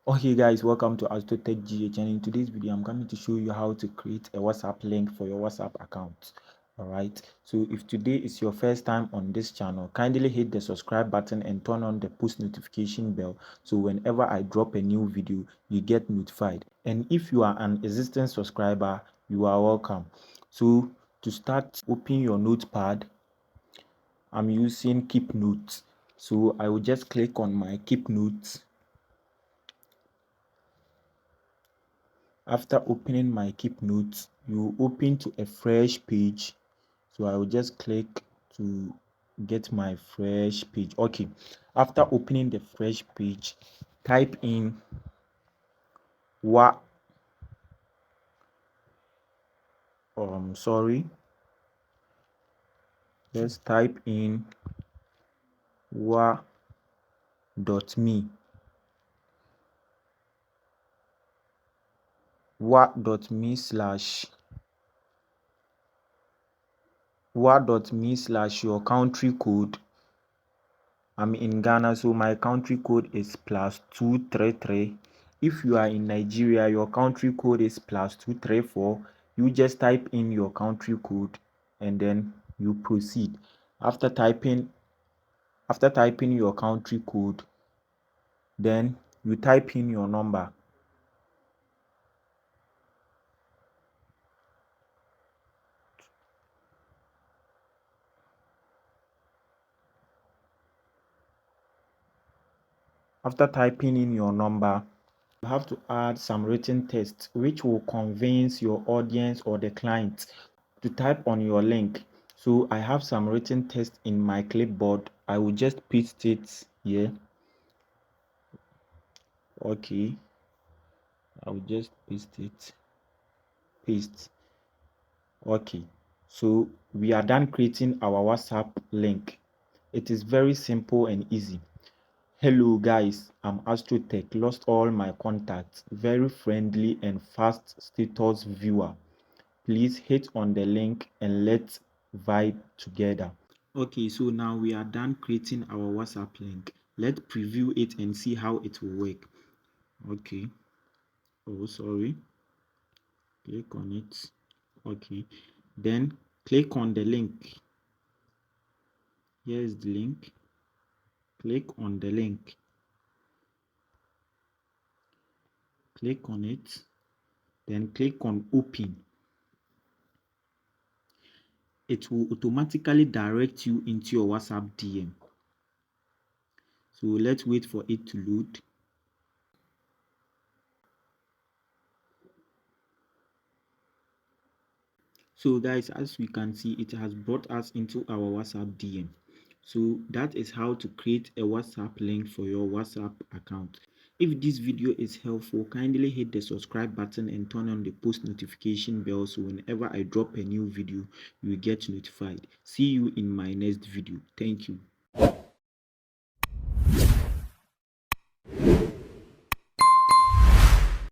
Okay guys, welcome to Astotech GH, and in today's video I'm going to show you how to create a WhatsApp link for your WhatsApp account. Alright, so if today is your first time on this channel, kindly hit the subscribe button and turn on the post notification bell so whenever I drop a new video you get notified. And if you are an existing subscriber, you are welcome. So to start, open your notepad. I'm using Keep Notes, so I will just click on my Keep Notes. After opening my Keep Notes, you open to a fresh page. So I will just click to get my fresh page. Okay, after opening the fresh page, type in wa sorry, let's type in wa.me wa.me slash your country code. I'm in Ghana, so my country code is +233. If you are in Nigeria, your country code is +234. You just type in your country code and then you proceed. After typing your country code, then you type in your number. After typing in your number, you have to add some written text which will convince your audience or the client to type on your link. So I have some written text in my clipboard. I will just paste it here. Okay, I will just paste. Okay, so we are done creating our WhatsApp link. It is very simple and easy. Hello guys, I'm Astrotech, lost all my contacts, very friendly and fast status viewer. Please hit on the link and let's vibe together. Okay, so now we are done creating our WhatsApp link. Let's preview it and see how it will work. Okay, oh sorry, click on it. Okay, then click on the link. Here is the link. Click on the link. Click on it, then click on open. It will automatically direct you into your WhatsApp DM. So let's wait for it to load. So guys, as we can see, it has brought us into our WhatsApp DM. So that is how to create a WhatsApp link for your WhatsApp account. If this video is helpful, kindly hit the subscribe button and turn on the post notification bell so whenever I drop a new video, you will get notified. See you in my next video. Thank you.